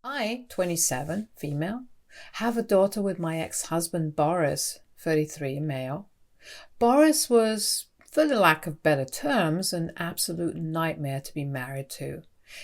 I, 27, female, have a daughter with my ex-husband Boris, 33, male. Boris was, for the lack of better terms, an absolute nightmare to be married to.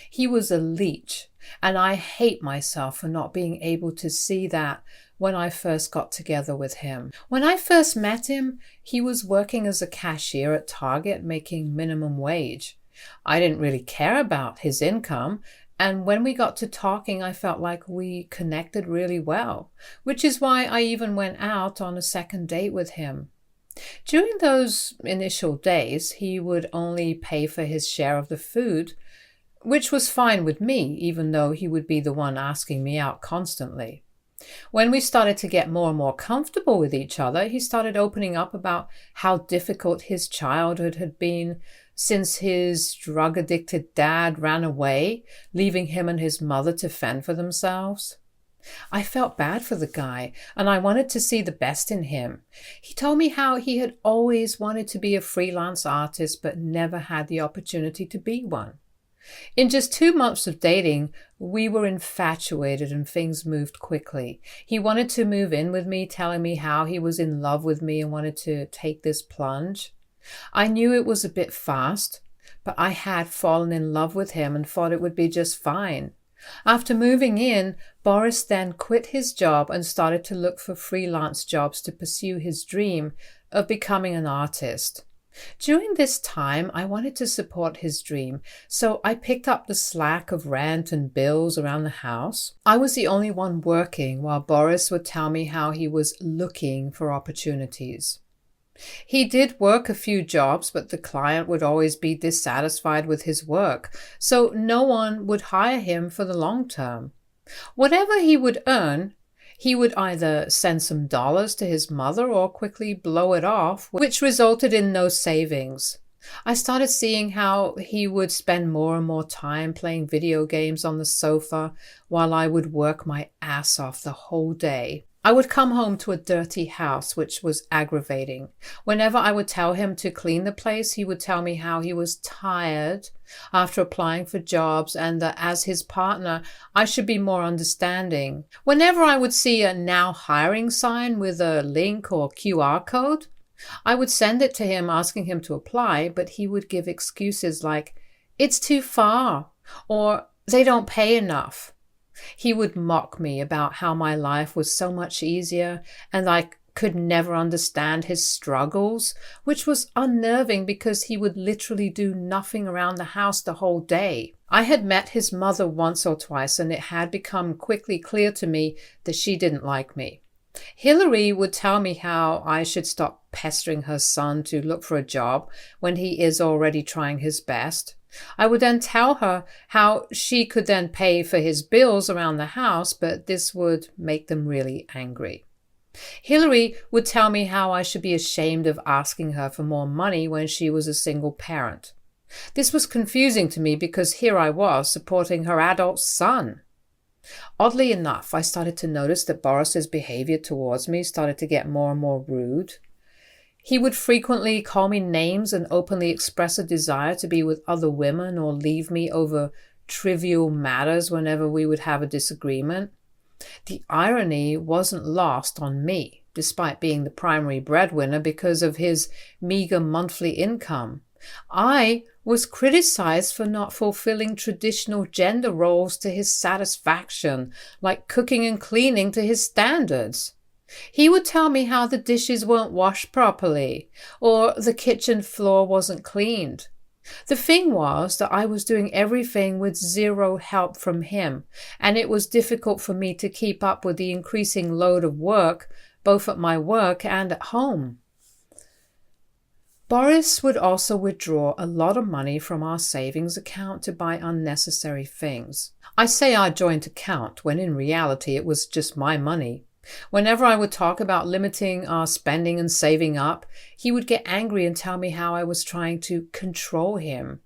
He was a leech, and I hate myself for not being able to see that when I first got together with him. When I first met him, he was working as a cashier at Target making minimum wage. I didn't really care about his income, and when we got to talking, I felt like we connected really well, which is why I even went out on a second date with him. During those initial days, he would only pay for his share of the food, which was fine with me, even though he would be the one asking me out constantly. When we started to get more and more comfortable with each other, he started opening up about how difficult his childhood had been since his drug-addicted dad ran away, leaving him and his mother to fend for themselves. I felt bad for the guy, and I wanted to see the best in him. He told me how he had always wanted to be a freelance artist but never had the opportunity to be one. In just 2 months of dating, we were infatuated and things moved quickly. He wanted to move in with me, telling me how he was in love with me and wanted to take this plunge. I knew it was a bit fast, but I had fallen in love with him and thought it would be just fine. After moving in, Boris then quit his job and started to look for freelance jobs to pursue his dream of becoming an artist. During this time, I wanted to support his dream, so I picked up the slack of rent and bills around the house. I was the only one working, while Boris would tell me how he was looking for opportunities. He did work a few jobs, but the client would always be dissatisfied with his work, so no one would hire him for the long term. Whatever he would earn, he would either send some dollars to his mother or quickly blow it off, which resulted in no savings. I started seeing how he would spend more and more time playing video games on the sofa while I would work my ass off the whole day. I would come home to a dirty house, which was aggravating. Whenever I would tell him to clean the place, he would tell me how he was tired after applying for jobs and that as his partner, I should be more understanding. Whenever I would see a now hiring sign with a link or QR code, I would send it to him asking him to apply, but he would give excuses like, "It's too far," or "They don't pay enough." He would mock me about how my life was so much easier and I could never understand his struggles, which was unnerving because he would literally do nothing around the house the whole day. I had met his mother once or twice and it had become quickly clear to me that she didn't like me. Hillary would tell me how I should stop pestering her son to look for a job when he is already trying his best. I would then tell her how she could then pay for his bills around the house, but this would make them really angry. Hillary would tell me how I should be ashamed of asking her for more money when she was a single parent. This was confusing to me because here I was supporting her adult son. Oddly enough, I started to notice that Boris's behavior towards me started to get more and more rude. He would frequently call me names and openly express a desire to be with other women or leave me over trivial matters whenever we would have a disagreement. The irony wasn't lost on me, despite being the primary breadwinner because of his meager monthly income. I was criticized for not fulfilling traditional gender roles to his satisfaction, like cooking and cleaning to his standards. He would tell me how the dishes weren't washed properly, or the kitchen floor wasn't cleaned. The thing was that I was doing everything with zero help from him, and it was difficult for me to keep up with the increasing load of work, both at my work and at home. Boris would also withdraw a lot of money from our savings account to buy unnecessary things. I say our joint account, when in reality it was just my money. Whenever I would talk about limiting our spending and saving up, he would get angry and tell me how I was trying to control him.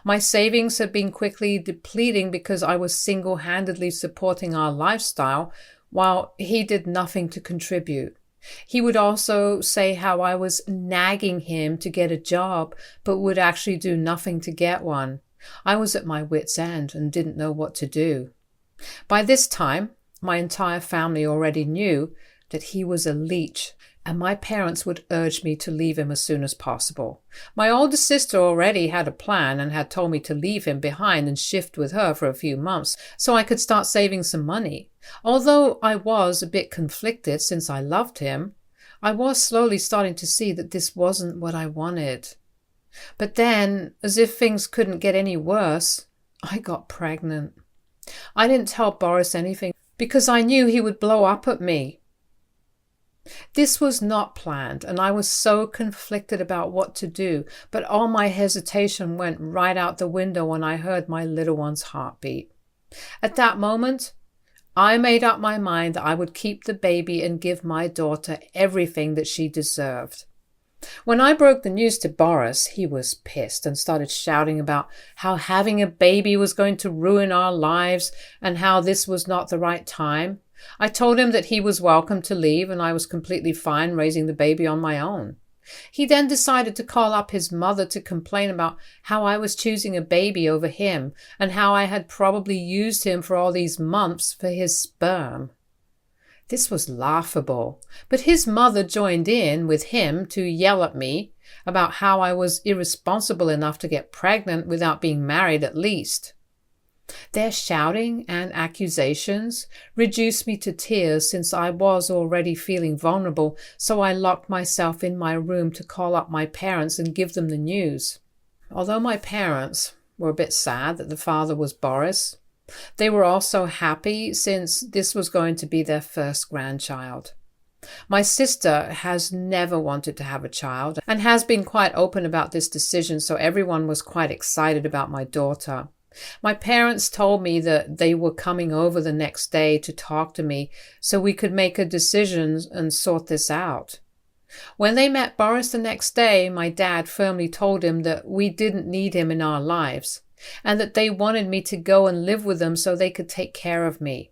My savings had been quickly depleting because I was single-handedly supporting our lifestyle while he did nothing to contribute. He would also say how I was nagging him to get a job, but would actually do nothing to get one. I was at my wit's end and didn't know what to do. By this time, my entire family already knew that he was a leech, and my parents would urge me to leave him as soon as possible. My older sister already had a plan and had told me to leave him behind and shift with her for a few months so I could start saving some money. Although I was a bit conflicted since I loved him, I was slowly starting to see that this wasn't what I wanted. But then, as if things couldn't get any worse, I got pregnant. I didn't tell Boris anything because I knew he would blow up at me. This was not planned, and I was so conflicted about what to do, but all my hesitation went right out the window when I heard my little one's heartbeat. At that moment, I made up my mind that I would keep the baby and give my daughter everything that she deserved. When I broke the news to Boris, he was pissed and started shouting about how having a baby was going to ruin our lives and how this was not the right time. I told him that he was welcome to leave and I was completely fine raising the baby on my own. He then decided to call up his mother to complain about how I was choosing a baby over him and how I had probably used him for all these months for his sperm. This was laughable, but his mother joined in with him to yell at me about how I was irresponsible enough to get pregnant without being married at least. Their shouting and accusations reduced me to tears since I was already feeling vulnerable, so I locked myself in my room to call up my parents and give them the news. Although my parents were a bit sad that the father was Boris, they were also happy since this was going to be their first grandchild. My sister has never wanted to have a child and has been quite open about this decision, so everyone was quite excited about my daughter. My parents told me that they were coming over the next day to talk to me so we could make a decision and sort this out. When they met Boris the next day, my dad firmly told him that we didn't need him in our lives and that they wanted me to go and live with them so they could take care of me.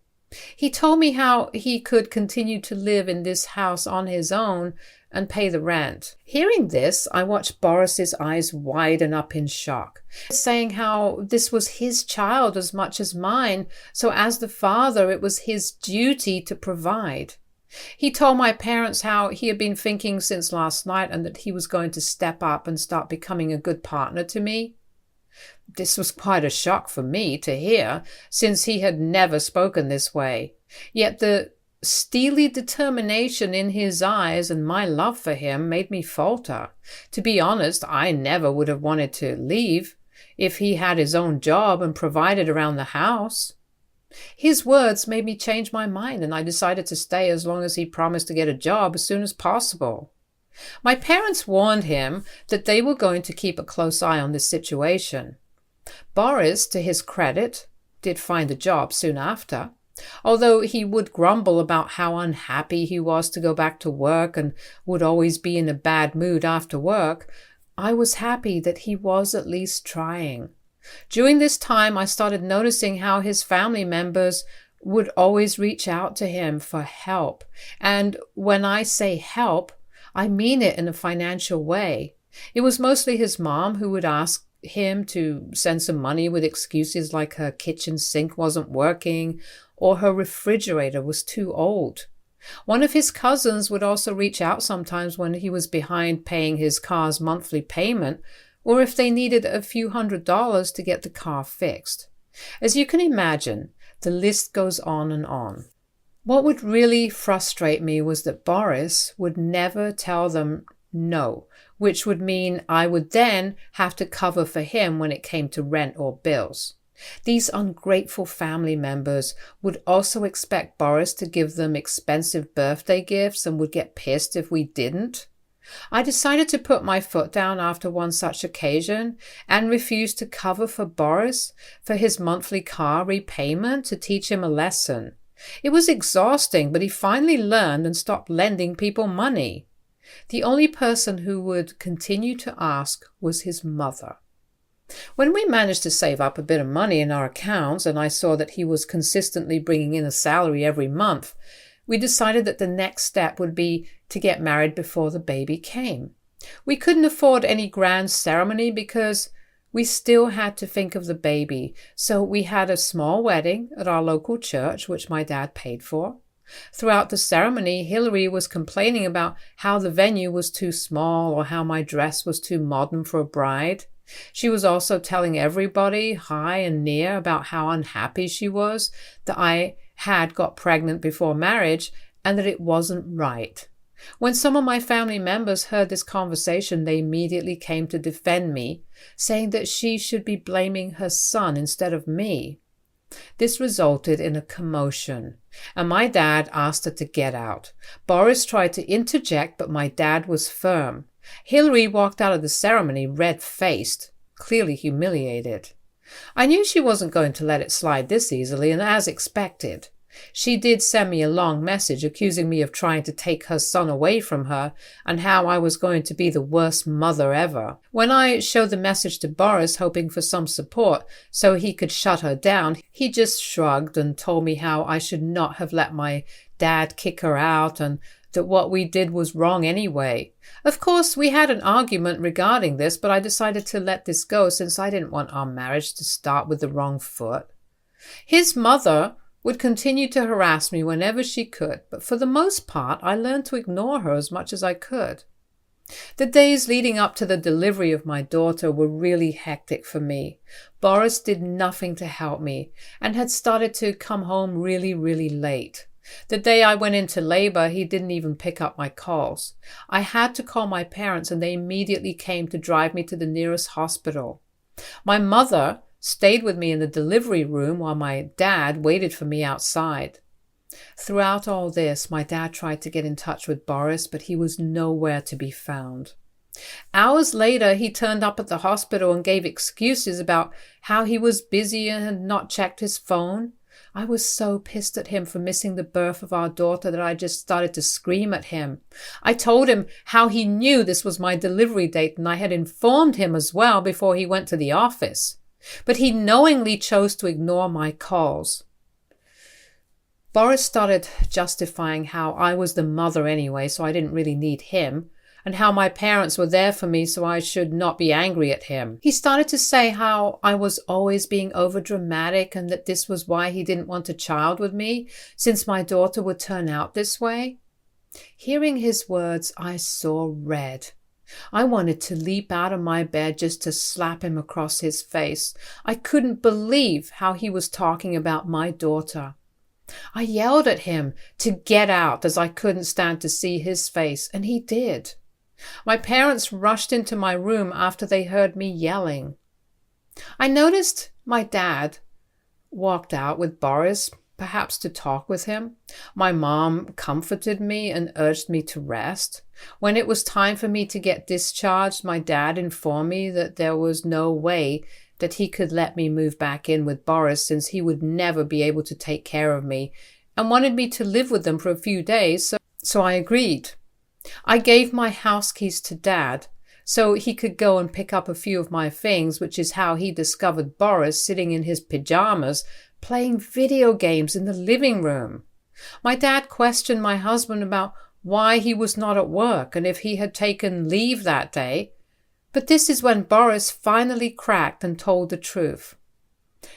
He told me how he could continue to live in this house on his own and pay the rent. Hearing this, I watched Boris's eyes widen up in shock, saying how this was his child as much as mine, so as the father, it was his duty to provide. He told my parents how he had been thinking since last night and that he was going to step up and start becoming a good partner to me. This was quite a shock for me to hear, since he had never spoken this way. Yet the steely determination in his eyes and my love for him made me falter. To be honest, I never would have wanted to leave if he had his own job and provided around the house. His words made me change my mind, and I decided to stay as long as he promised to get a job as soon as possible. My parents warned him that they were going to keep a close eye on this situation. Boris, to his credit, did find a job soon after, although he would grumble about how unhappy he was to go back to work and would always be in a bad mood after work. I was happy that he was at least trying. During this time, I started noticing how his family members would always reach out to him for help. And when I say help, I mean it in a financial way. It was mostly his mom who would ask him to send some money with excuses like her kitchen sink wasn't working or her refrigerator was too old. One of his cousins would also reach out sometimes when he was behind paying his car's monthly payment, or if they needed a few $100s to get the car fixed. As you can imagine, the list goes on and on. What would really frustrate me was that Boris would never tell them no, which would mean I would then have to cover for him when it came to rent or bills. These ungrateful family members would also expect Boris to give them expensive birthday gifts and would get pissed if we didn't. I decided to put my foot down after one such occasion and refused to cover for Boris for his monthly car repayment to teach him a lesson. It was exhausting, but he finally learned and stopped lending people money. The only person who would continue to ask was his mother. When we managed to save up a bit of money in our accounts and I saw that he was consistently bringing in a salary every month, we decided that the next step would be to get married before the baby came. We couldn't afford any grand ceremony because we still had to think of the baby, so we had a small wedding at our local church, which my dad paid for. Throughout the ceremony, Hillary was complaining about how the venue was too small or how my dress was too modern for a bride. She was also telling everybody, high and near, about how unhappy she was that I had got pregnant before marriage and that it wasn't right. When some of my family members heard this conversation, they immediately came to defend me, saying that she should be blaming her son instead of me. This resulted in a commotion, and my dad asked her to get out. Boris tried to interject, but my dad was firm. Hillary walked out of the ceremony red-faced, clearly humiliated. I knew she wasn't going to let it slide this easily, and as expected, she did send me a long message accusing me of trying to take her son away from her and how I was going to be the worst mother ever. When I showed the message to Boris, hoping for some support so he could shut her down, he just shrugged and told me how I should not have let my dad kick her out and that what we did was wrong anyway. Of course, we had an argument regarding this, but I decided to let this go since I didn't want our marriage to start with the wrong foot. His mother would continue to harass me whenever she could, but for the most part, I learned to ignore her as much as I could. The days leading up to the delivery of my daughter were really hectic for me. Boris did nothing to help me and had started to come home really, really late. The day I went into labor, he didn't even pick up my calls. I had to call my parents and they immediately came to drive me to the nearest hospital. My mother stayed with me in the delivery room while my dad waited for me outside. Throughout all this, my dad tried to get in touch with Boris, but he was nowhere to be found. Hours later, he turned up at the hospital and gave excuses about how he was busy and had not checked his phone. I was so pissed at him for missing the birth of our daughter that I just started to scream at him. I told him how he knew this was my delivery date and I had informed him as well before he went to the office. But he knowingly chose to ignore my calls. Boris started justifying how I was the mother anyway, so I didn't really need him, and how my parents were there for me, so I should not be angry at him. He started to say how I was always being overdramatic and that this was why he didn't want a child with me, since my daughter would turn out this way. Hearing his words, I saw red. I wanted to leap out of my bed just to slap him across his face. I couldn't believe how he was talking about my daughter. I yelled at him to get out as I couldn't stand to see his face, and he did. My parents rushed into my room after they heard me yelling. I noticed my dad walked out with Boris, perhaps to talk with him. My mom comforted me and urged me to rest. When it was time for me to get discharged, my dad informed me that there was no way that he could let me move back in with Boris since he would never be able to take care of me and wanted me to live with them for a few days, so I agreed. I gave my house keys to Dad so he could go and pick up a few of my things, which is how he discovered Boris sitting in his pajamas playing video games in the living room. My dad questioned my husband about why he was not at work and if he had taken leave that day, but this is when Boris finally cracked and told the truth.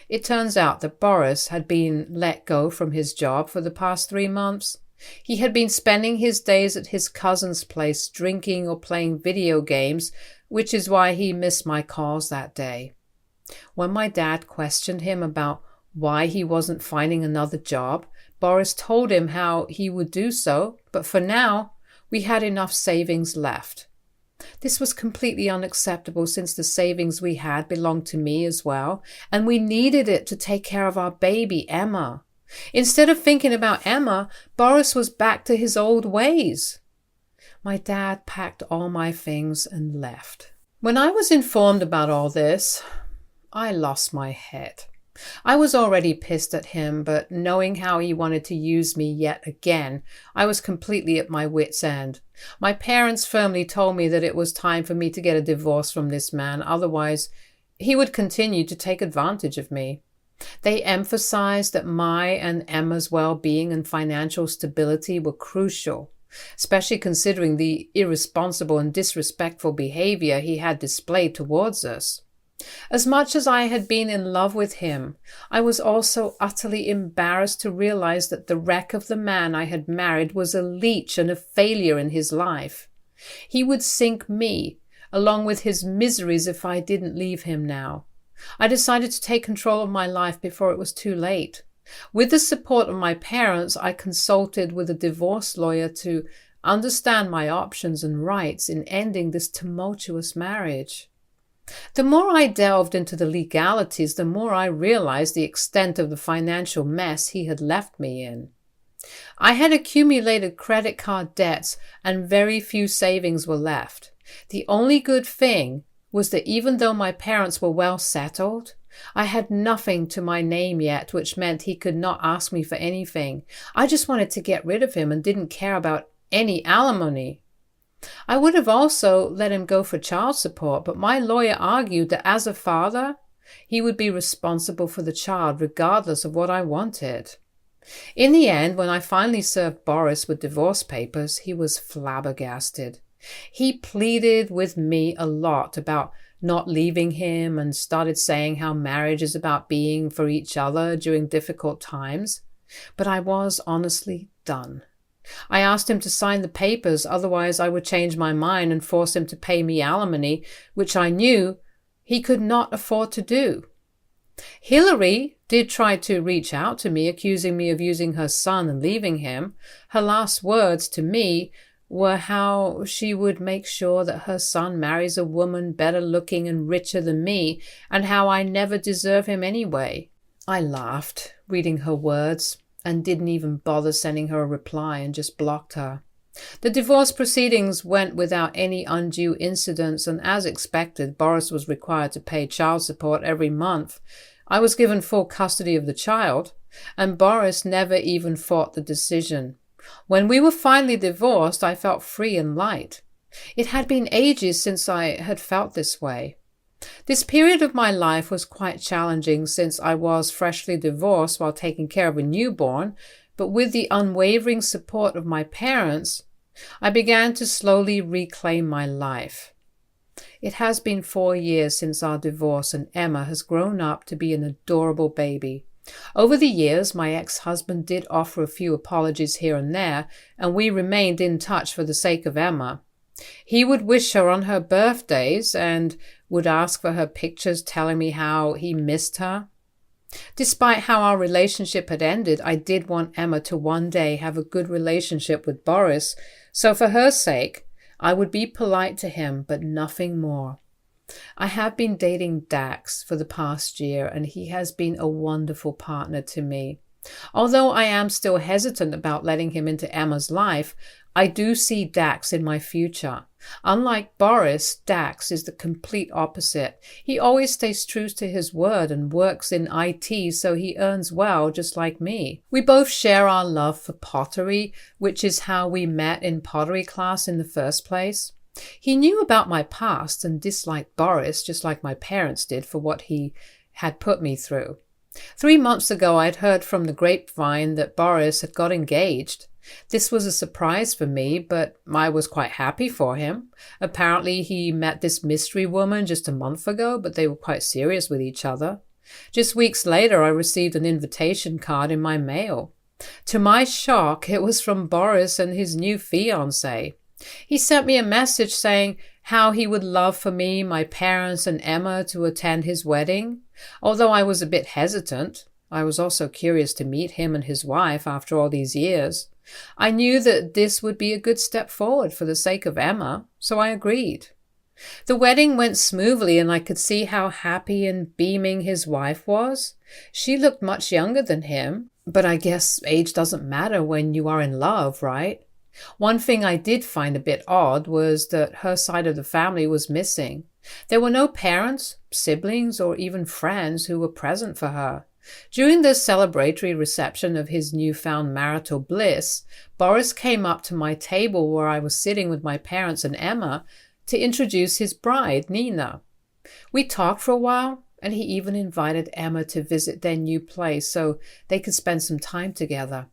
It turns out that Boris had been let go from his job for the past 3 months. He had been spending his days at his cousin's place drinking or playing video games, which is why he missed my calls that day. When my dad questioned him about why he wasn't finding another job, Boris told him how he would do so, but for now, we had enough savings left. This was completely unacceptable since the savings we had belonged to me as well, and we needed it to take care of our baby, Emma. Instead of thinking about Emma, Boris was back to his old ways. My dad packed all my things and left. When I was informed about all this, I lost my head. I was already pissed at him, but knowing how he wanted to use me yet again, I was completely at my wit's end. My parents firmly told me that it was time for me to get a divorce from this man, otherwise he would continue to take advantage of me. They emphasized that my and Emma's well-being and financial stability were crucial, especially considering the irresponsible and disrespectful behavior he had displayed towards us. As much as I had been in love with him, I was also utterly embarrassed to realize that the wreck of the man I had married was a leech and a failure in his life. He would sink me, along with his miseries, if I didn't leave him now. I decided to take control of my life before it was too late. With the support of my parents, I consulted with a divorce lawyer to understand my options and rights in ending this tumultuous marriage. The more I delved into the legalities, the more I realized the extent of the financial mess he had left me in. I had accumulated credit card debts and very few savings were left. The only good thing was that even though my parents were well settled, I had nothing to my name yet, which meant he could not ask me for anything. I just wanted to get rid of him and didn't care about any alimony. I would have also let him go for child support, but my lawyer argued that as a father, he would be responsible for the child regardless of what I wanted. In the end, when I finally served Boris with divorce papers, he was flabbergasted. He pleaded with me a lot about not leaving him and started saying how marriage is about being for each other during difficult times. But I was honestly done. I asked him to sign the papers, otherwise I would change my mind and force him to pay me alimony, which I knew he could not afford to do. Hillary did try to reach out to me, accusing me of using her son and leaving him. Her last words to me were how she would make sure that her son marries a woman better looking and richer than me, and how I never deserve him anyway. I laughed, reading her words, and didn't even bother sending her a reply and just blocked her. The divorce proceedings went without any undue incidents, and as expected, Boris was required to pay child support every month. I was given full custody of the child, and Boris never even fought the decision. When we were finally divorced, I felt free and light. It had been ages since I had felt this way. This period of my life was quite challenging since I was freshly divorced while taking care of a newborn, but with the unwavering support of my parents, I began to slowly reclaim my life. It has been 4 years since our divorce, and Emma has grown up to be an adorable baby. Over the years, my ex-husband did offer a few apologies here and there, and we remained in touch for the sake of Emma. He would wish her on her birthdays and would ask for her pictures telling me how he missed her. Despite how our relationship had ended, I did want Emma to one day have a good relationship with Boris, so for her sake, I would be polite to him, but nothing more. I have been dating Dax for the past year, and he has been a wonderful partner to me. Although I am still hesitant about letting him into Emma's life, I do see Dax in my future. Unlike Boris, Dax is the complete opposite. He always stays true to his word and works in IT, so he earns well just like me. We both share our love for pottery, which is how we met in pottery class in the first place. He knew about my past and disliked Boris just like my parents did for what he had put me through. 3 months ago, I'd heard from the grapevine that Boris had got engaged. This was a surprise for me, but I was quite happy for him. Apparently, he met this mystery woman just a month ago, but they were quite serious with each other. Just weeks later, I received an invitation card in my mail. To my shock, it was from Boris and his new fiancée. He sent me a message saying how he would love for me, my parents, and Emma to attend his wedding. Although I was a bit hesitant, I was also curious to meet him and his wife after all these years. I knew that this would be a good step forward for the sake of Emma, so I agreed. The wedding went smoothly, and I could see how happy and beaming his wife was. She looked much younger than him, but I guess age doesn't matter when you are in love, right? One thing I did find a bit odd was that her side of the family was missing. There were no parents, siblings, or even friends who were present for her. During the celebratory reception of his newfound marital bliss, Boris came up to my table where I was sitting with my parents and Emma to introduce his bride, Nina. We talked for a while, and he even invited Emma to visit their new place so they could spend some time together.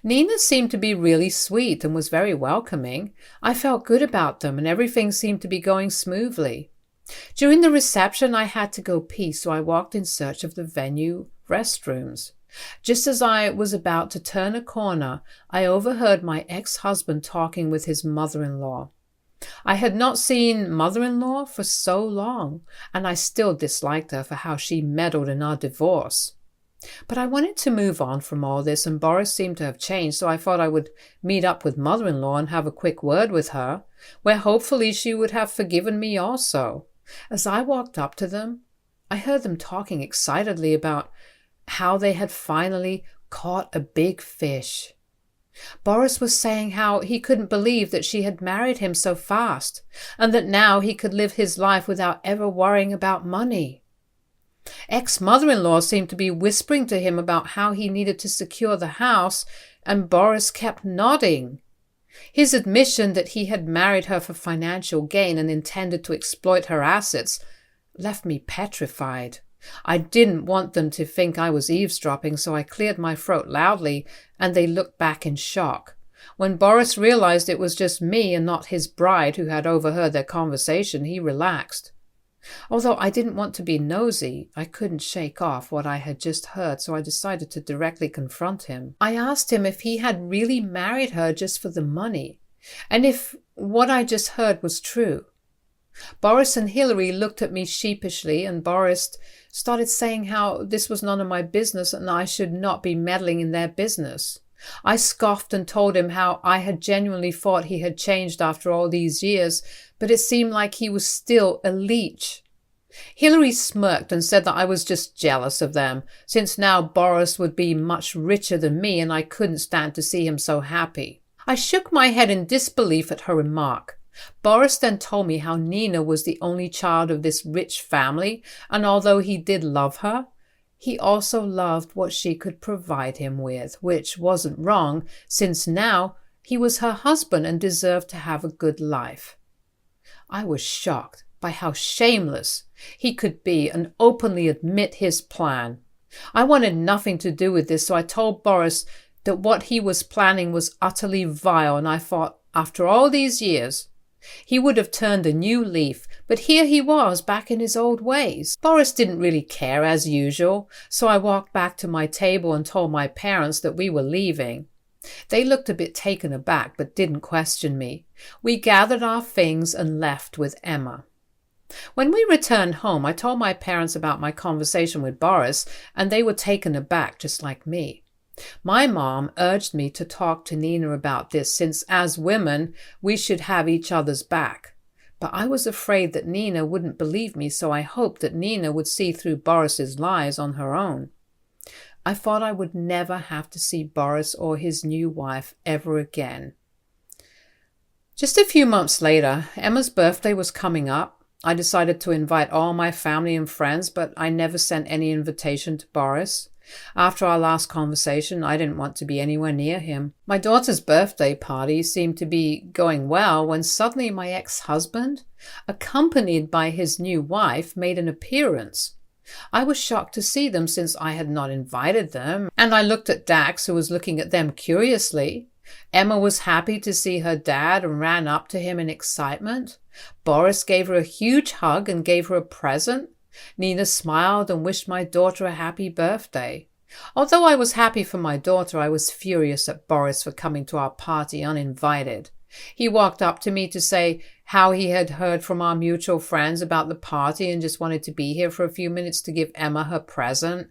Nina seemed to be really sweet and was very welcoming. I felt good about them, and everything seemed to be going smoothly. During the reception, I had to go pee, so I walked in search of the venue restrooms. Just as I was about to turn a corner, I overheard my ex-husband talking with his mother-in-law. I had not seen mother-in-law for so long, and I still disliked her for how she meddled in our divorce. But I wanted to move on from all this, and Boris seemed to have changed, so I thought I would meet up with mother-in-law and have a quick word with her, where hopefully she would have forgiven me also. As I walked up to them, I heard them talking excitedly about how they had finally caught a big fish. Boris was saying how he couldn't believe that she had married him so fast, and that now he could live his life without ever worrying about money. Ex-mother-in-law seemed to be whispering to him about how he needed to secure the house, and Boris kept nodding. His admission that he had married her for financial gain and intended to exploit her assets left me petrified. I didn't want them to think I was eavesdropping, so I cleared my throat loudly, and they looked back in shock. When Boris realized it was just me and not his bride who had overheard their conversation, he relaxed. Although I didn't want to be nosy, I couldn't shake off what I had just heard, so I decided to directly confront him. I asked him if he had really married her just for the money, and if what I just heard was true. Boris and Hillary looked at me sheepishly, and Boris started saying how this was none of my business and I should not be meddling in their business. I scoffed and told him how I had genuinely thought he had changed after all these years, but it seemed like he was still a leech. Hillary smirked and said that I was just jealous of them, since now Boris would be much richer than me and I couldn't stand to see him so happy. I shook my head in disbelief at her remark. Boris then told me how Nina was the only child of this rich family, and although he did love her, he also loved what she could provide him with, which wasn't wrong, since now he was her husband and deserved to have a good life. I was shocked by how shameless he could be and openly admit his plan. I wanted nothing to do with this, so I told Boris that what he was planning was utterly vile, and I thought, after all these years, he would have turned a new leaf, but here he was back in his old ways. Boris didn't really care as usual, so I walked back to my table and told my parents that we were leaving. They looked a bit taken aback but didn't question me. We gathered our things and left with Emma. When we returned home, I told my parents about my conversation with Boris, and they were taken aback just like me. My mom urged me to talk to Nina about this, since as women we should have each other's back. But I was afraid that Nina wouldn't believe me, so I hoped that Nina would see through Boris's lies on her own. I thought I would never have to see Boris or his new wife ever again. Just a few months later, Emma's birthday was coming up. I decided to invite all my family and friends, but I never sent any invitation to Boris. After our last conversation, I didn't want to be anywhere near him. My daughter's birthday party seemed to be going well when suddenly my ex-husband, accompanied by his new wife, made an appearance. I was shocked to see them since I had not invited them, and I looked at Dax, who was looking at them curiously. Emma was happy to see her dad and ran up to him in excitement. Boris gave her a huge hug and gave her a present. Nina smiled and wished my daughter a happy birthday. Although I was happy for my daughter, I was furious at Boris for coming to our party uninvited. He walked up to me to say how he had heard from our mutual friends about the party and just wanted to be here for a few minutes to give Emma her present.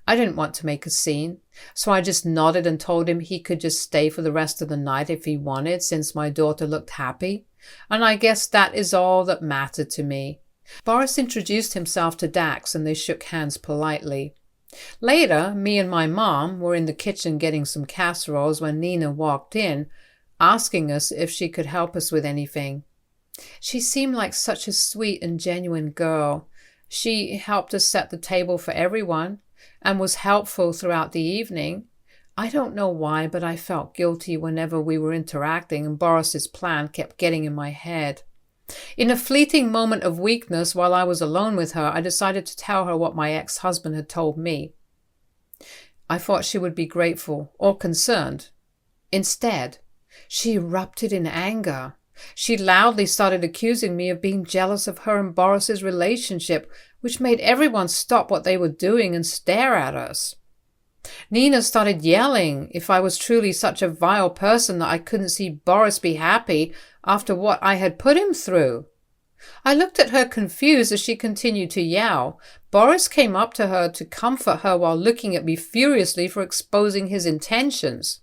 I didn't want to make a scene, so I just nodded and told him he could just stay for the rest of the night if he wanted, since my daughter looked happy, and I guess that is all that mattered to me. Boris introduced himself to Dax and they shook hands politely. Later, me and my mom were in the kitchen getting some casseroles when Nina walked in, asking us if she could help us with anything. She seemed like such a sweet and genuine girl. She helped us set the table for everyone and was helpful throughout the evening. I don't know why, but I felt guilty whenever we were interacting and Boris's plan kept getting in my head. In a fleeting moment of weakness while I was alone with her, I decided to tell her what my ex-husband had told me. I thought she would be grateful or concerned. Instead, she erupted in anger. She loudly started accusing me of being jealous of her and Boris's relationship, which made everyone stop what they were doing and stare at us. Nina started yelling if I was truly such a vile person that I couldn't see Boris be happy after what I had put him through. I looked at her confused as she continued to yell. Boris came up to her to comfort her while looking at me furiously for exposing his intentions.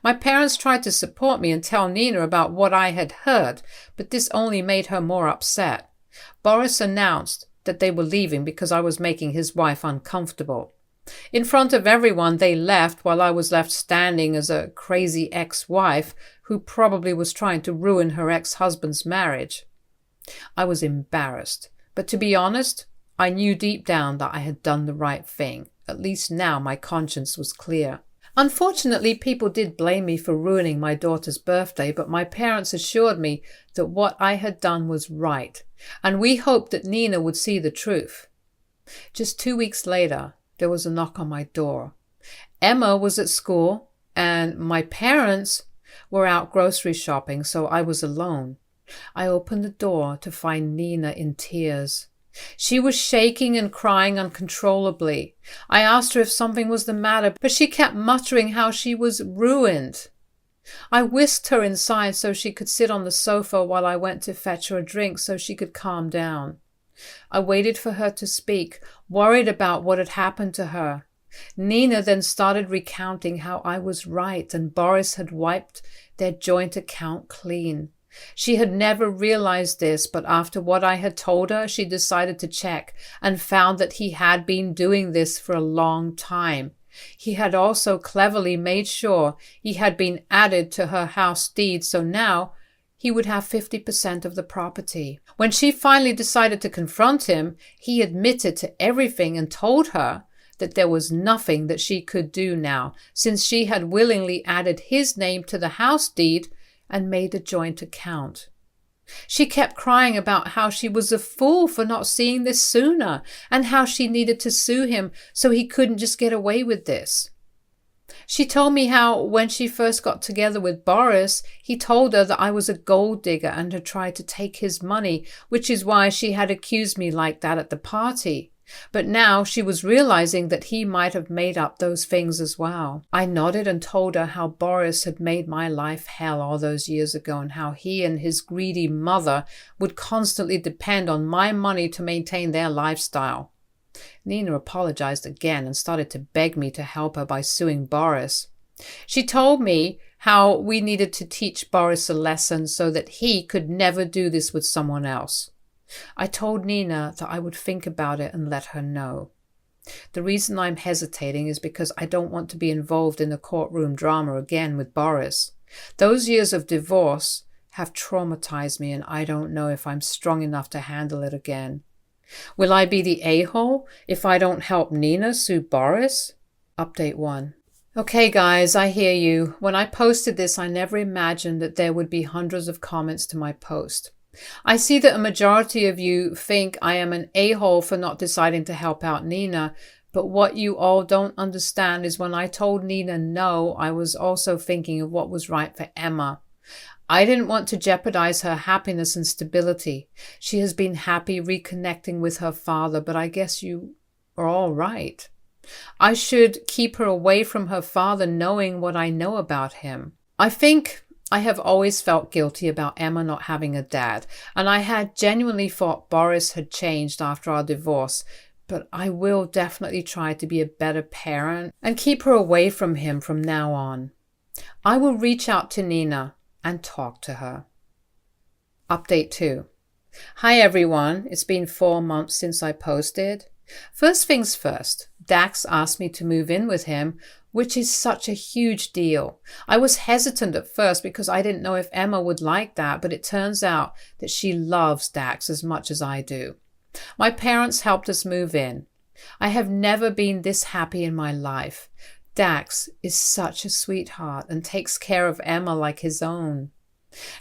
My parents tried to support me and tell Nina about what I had heard, but this only made her more upset. Boris announced that they were leaving because I was making his wife uncomfortable. In front of everyone, they left while I was left standing as a crazy ex-wife who probably was trying to ruin her ex-husband's marriage. I was embarrassed, but to be honest, I knew deep down that I had done the right thing. At least now my conscience was clear. Unfortunately, people did blame me for ruining my daughter's birthday, but my parents assured me that what I had done was right, and we hoped that Nina would see the truth. Just 2 weeks later, there was a knock on my door. Emma was at school, and my parents were out grocery shopping, so I was alone. I opened the door to find Nina in tears. She was shaking and crying uncontrollably. I asked her if something was the matter, but she kept muttering how she was ruined. I whisked her inside so she could sit on the sofa while I went to fetch her a drink so she could calm down. I waited for her to speak, worried about what had happened to her. Nina then started recounting how I was right and Boris had wiped their joint account clean. She had never realized this, but after what I had told her, she decided to check and found that he had been doing this for a long time. He had also cleverly made sure he had been added to her house deed, so now he would have 50% of the property. When she finally decided to confront him, he admitted to everything and told her that there was nothing that she could do now, since she had willingly added his name to the house deed and made a joint account. She kept crying about how she was a fool for not seeing this sooner and how she needed to sue him so he couldn't just get away with this. She told me how when she first got together with Boris, he told her that I was a gold digger and had tried to take his money, which is why she had accused me like that at the party. But now she was realizing that he might have made up those things as well. I nodded and told her how Boris had made my life hell all those years ago and how he and his greedy mother would constantly depend on my money to maintain their lifestyle. Nina apologized again and started to beg me to help her by suing Boris. She told me how we needed to teach Boris a lesson so that he could never do this with someone else. I told Nina that I would think about it and let her know. The reason I'm hesitating is because I don't want to be involved in a courtroom drama again with Boris. Those years of divorce have traumatized me and I don't know if I'm strong enough to handle it again. Will I be the a-hole if I don't help Nina sue Boris? Update 1. Okay guys, I hear you. When I posted this, I never imagined that there would be hundreds of comments to my post. I see that a majority of you think I am an a-hole for not deciding to help out Nina, but what you all don't understand is when I told Nina no, I was also thinking of what was right for Emma. I didn't want to jeopardize her happiness and stability. She has been happy reconnecting with her father, but I guess you are all right. I should keep her away from her father knowing what I know about him. I think I have always felt guilty about Emma not having a dad, and I had genuinely thought Boris had changed after our divorce, but I will definitely try to be a better parent and keep her away from him from now on. I will reach out to Nina and talk to her. Update 2. Hi everyone, it's been 4 months since I posted. First things first, Dax asked me to move in with him, which is such a huge deal. I was hesitant at first because I didn't know if Emma would like that, but it turns out that she loves Dax as much as I do. My parents helped us move in. I have never been this happy in my life. Dax is such a sweetheart and takes care of Emma like his own.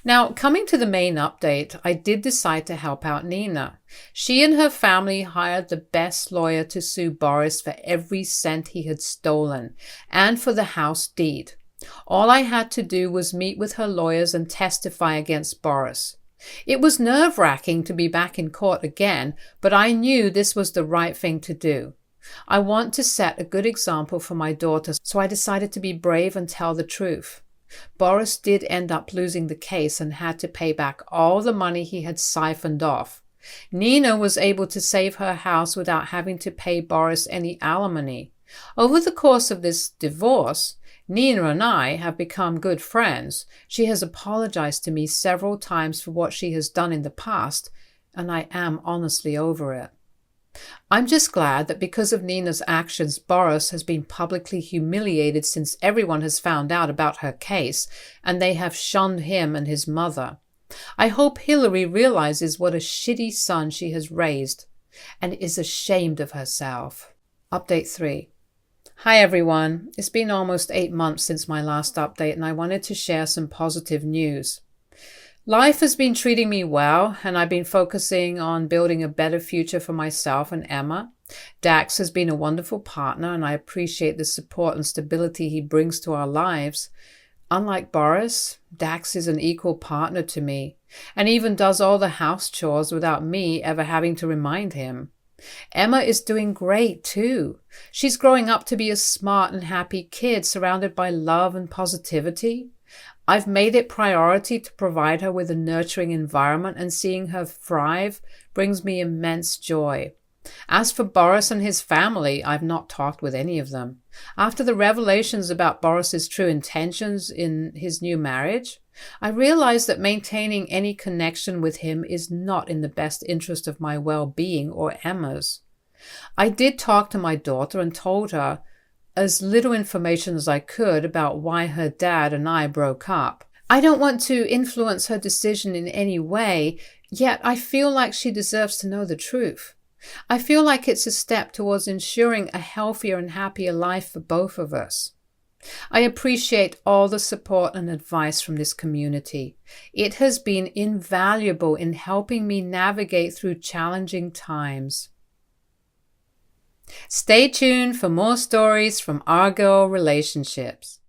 Now, coming to the main update, I did decide to help out Nina. She and her family hired the best lawyer to sue Boris for every cent he had stolen and for the house deed. All I had to do was meet with her lawyers and testify against Boris. It was nerve-wracking to be back in court again, but I knew this was the right thing to do. I want to set a good example for my daughter, so I decided to be brave and tell the truth. Boris did end up losing the case and had to pay back all the money he had siphoned off. Nina was able to save her house without having to pay Boris any alimony. Over the course of this divorce, Nina and I have become good friends. She has apologized to me several times for what she has done in the past, and I am honestly over it. I'm just glad that because of Nina's actions, Boris has been publicly humiliated since everyone has found out about her case, and they have shunned him and his mother. I hope Hillary realizes what a shitty son she has raised and is ashamed of herself. Update 3. Hi everyone. It's been almost 8 months since my last update, and I wanted to share some positive news. Life has been treating me well, and I've been focusing on building a better future for myself and Emma. Dax has been a wonderful partner, and I appreciate the support and stability he brings to our lives. Unlike Boris, Dax is an equal partner to me, and even does all the house chores without me ever having to remind him. Emma is doing great too. She's growing up to be a smart and happy kid surrounded by love and positivity. I've made it priority to provide her with a nurturing environment, and seeing her thrive brings me immense joy. As for Boris and his family, I've not talked with any of them. After the revelations about Boris's true intentions in his new marriage, I realized that maintaining any connection with him is not in the best interest of my well-being or Emma's. I did talk to my daughter and told her as little information as I could about why her dad and I broke up. I don't want to influence her decision in any way, yet I feel like she deserves to know the truth. I feel like it's a step towards ensuring a healthier and happier life for both of us. I appreciate all the support and advice from this community. It has been invaluable in helping me navigate through challenging times. Stay tuned for more stories from our girl relationships.